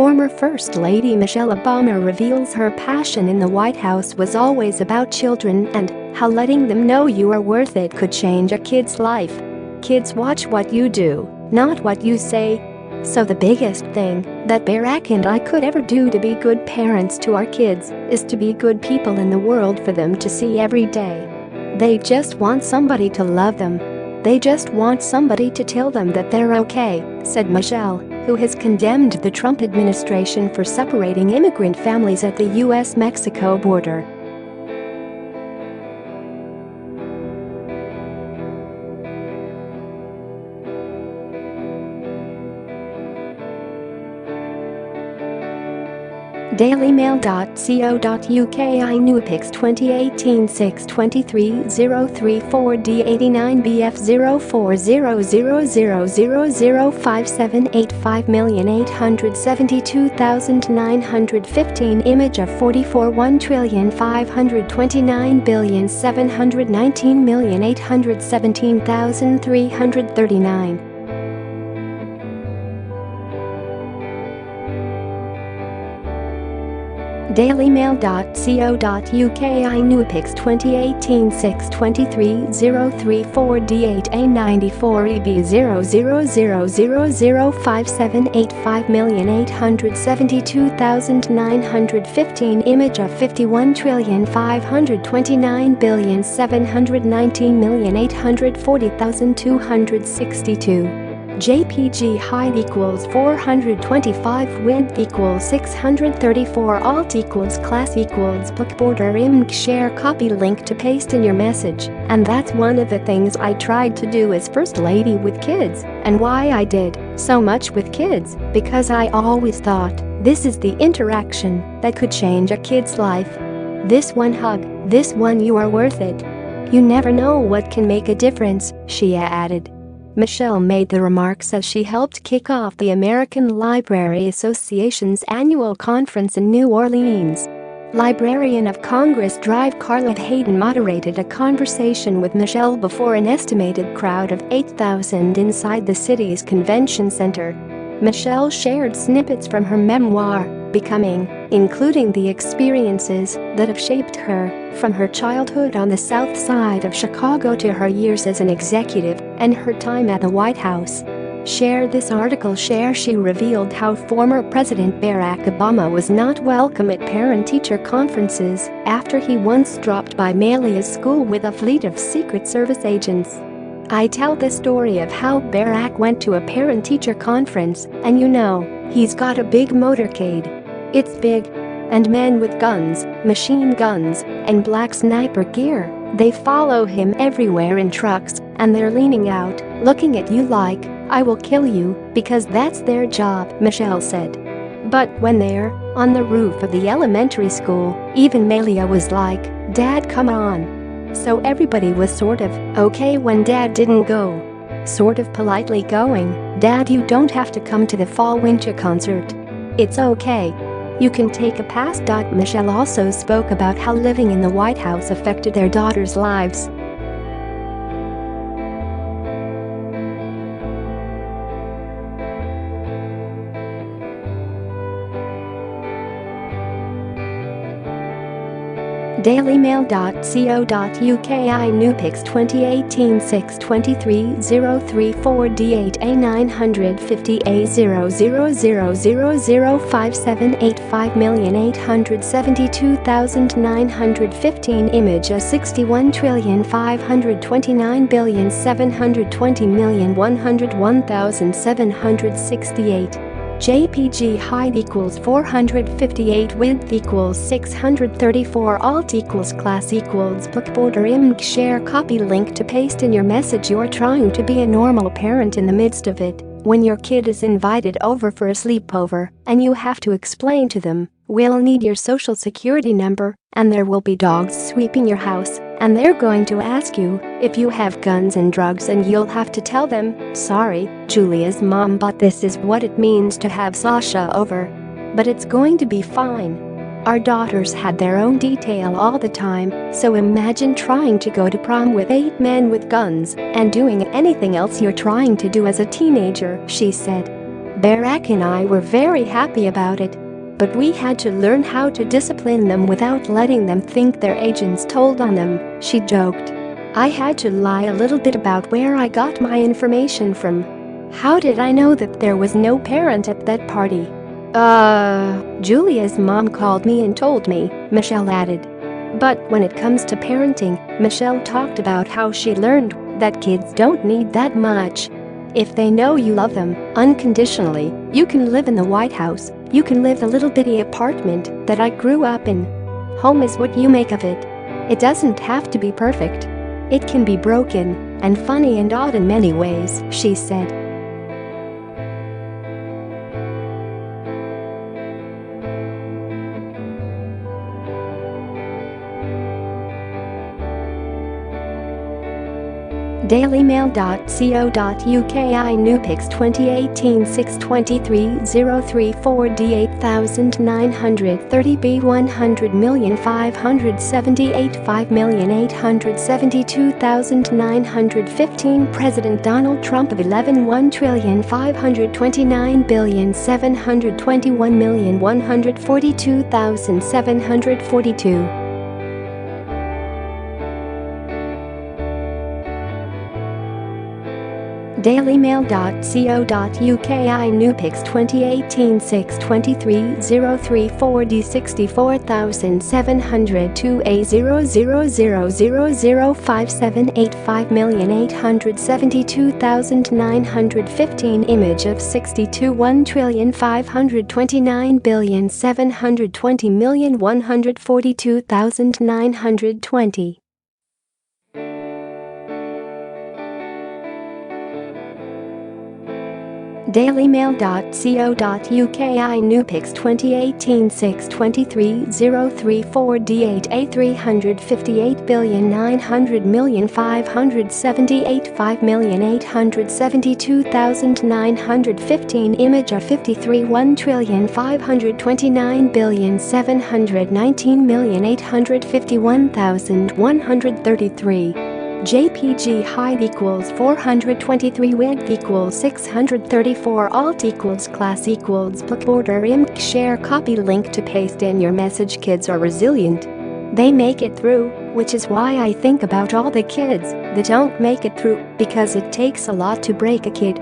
Former First Lady Michelle Obama reveals her passion in the White House was always about children and how letting them know you are worth it could change a kid's life. Kids watch what you do, not what you say. So the biggest thing that Barack and I could ever do to be good parents to our kids is to be good people in the world for them to see every day. They just want somebody to love them. They just want somebody to tell them that they're okay, said Michelle, who has condemned the Trump administration for separating immigrant families at the U.S.-Mexico border. dailymail.co.uk iNewPix 2018 623 034 D89BF 0400005785,872,915 Image of 44 1,529,719,817,339 dailymail.co.uk iNewPix 2018 623 034 D8A94 EB 000005785,872,915 Image of 51,529,719,840,262 JPG height equals 425 width equals 634 alt equals class equals book border img share copy link to paste in your message. And that's one of the things I tried to do as First Lady with kids, and why I did so much with kids, because I always thought this is the interaction that could change a kid's life. This one hug, this one you are worth it. You never know what can make a difference, she added. Michelle made the remarks as she helped kick off the American Library Association's annual conference in New Orleans. Librarian of Congress Drive Carla Hayden moderated a conversation with Michelle before an estimated crowd of 8,000 inside the city's convention center. Michelle shared snippets from her memoir, Becoming, including the experiences that have shaped her, from her childhood on the South Side of Chicago to her years as an executive and her time at the White House. Share this article. She revealed how former President Barack Obama was not welcome at parent-teacher conferences after he once dropped by Malia's school with a fleet of Secret Service agents. I tell the story of how Barack went to a parent-teacher conference, and he's got a big motorcade. It's big. And men with guns, machine guns, and black sniper gear, they follow him everywhere in trucks, and they're leaning out, looking at you like, I will kill you, because that's their job, Michelle said. But when they're on the roof of the elementary school, even Malia was like, Dad, come on. So everybody was sort of okay when Dad didn't go. Sort of politely going, Dad, you don't have to come to the fall-winter concert. It's okay. You can take a pass. Michelle also spoke about how living in the White House affected their daughters' lives. dailymail.co.uk iNewPix 2018 623 034 D8A950 A000005785,872,915 Image a 61,529,720,101,768 JPG height equals 458 width equals 634 alt equals class equals book border img share copy link to paste in your message. You're trying to be a normal parent in the midst of it, when your kid is invited over for a sleepover, and you have to explain to them, we'll need your social security number, and there will be dogs sweeping your house, and they're going to ask you if you have guns and drugs, and you'll have to tell them, sorry, Julia's mom, but this is what it means to have Sasha over. But it's going to be fine. Our daughters had their own detail all the time, so imagine trying to go to prom with 8 men with guns and doing anything else you're trying to do as a teenager, she said. Barack and I were very happy about it. But we had to learn how to discipline them without letting them think their agents told on them," she joked. "I had to lie a little bit about where I got my information from. How did I know that there was no parent at that party? Julia's mom called me and told me," Michelle added. But when it comes to parenting, Michelle talked about how she learned that kids don't need that much. "If they know you love them unconditionally, you can live in the White House, you can live the little bitty apartment that I grew up in. Home is what you make of it. It doesn't have to be perfect. It can be broken and funny and odd in many ways," she said. dailymail.co.uk iNewPix 2018 623 034 D 8930 B 100,578 5,872,915 President Donald Trump of 11 1,529,721,142,742 dailymail.co.uk iNewPix 2018 623 034 D 64702 A 000000578 5,872,915 Image of 62 1,529,720,142,920 dailymail.co.uk iNewPix 2018 623 034 D 8 A 358,900,578 5,872,915 Image of 53 1,529,719,851,133 JPG height equals 423 width equals 634 alt equals class equals book border img share copy link to paste in your message. Kids are resilient. They make it through, which is why I think about all the kids that don't make it through, because it takes a lot to break a kid.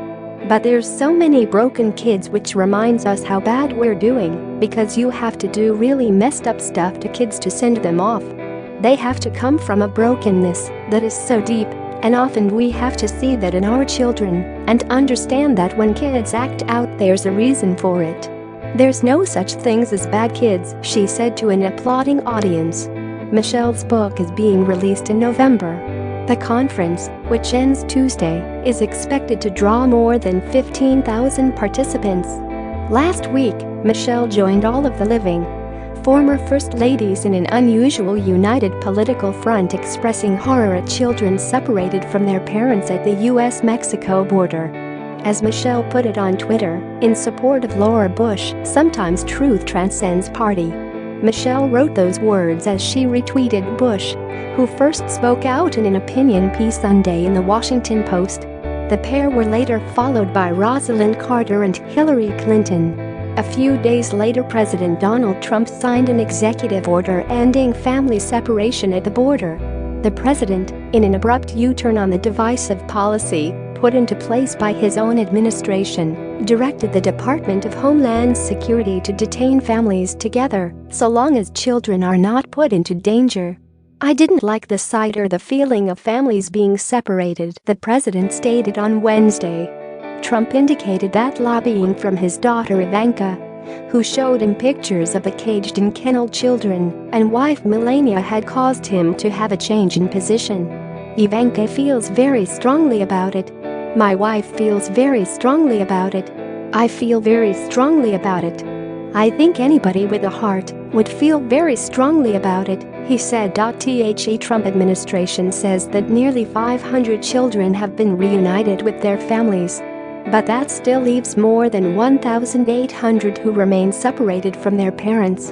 But there's so many broken kids, which reminds us how bad we're doing, because you have to do really messed up stuff to kids to send them off. They have to come from a brokenness that is so deep, and often we have to see that in our children and understand that when kids act out, there's a reason for it. There's no such things as bad kids, she said to an applauding audience. Michelle's book is being released in November. The conference, which ends Tuesday, is expected to draw more than 15,000 participants. Last week, Michelle joined all of the living former First Ladies in an unusual united political front expressing horror at children separated from their parents at the US-Mexico border. As Michelle put it on Twitter, in support of Laura Bush, sometimes truth transcends party. Michelle wrote those words as she retweeted Bush, who first spoke out in an opinion piece Sunday in the Washington Post. The pair were later followed by Rosalind Carter and Hillary Clinton. A few days later, President Donald Trump signed an executive order ending family separation at the border. The president, in an abrupt U-turn on the divisive policy put into place by his own administration, directed the Department of Homeland Security to detain families together so long as children are not put into danger. "I didn't like the sight or the feeling of families being separated," the president stated on Wednesday. Trump indicated that lobbying from his daughter Ivanka, who showed him pictures of the caged and kenneled children, and wife Melania had caused him to have a change in position. Ivanka feels very strongly about it. "My wife feels very strongly about it. I feel very strongly about it. I think anybody with a heart would feel very strongly about it," he said. The Trump administration says that nearly 500 children have been reunited with their families. But that still leaves more than 1,800 who remain separated from their parents.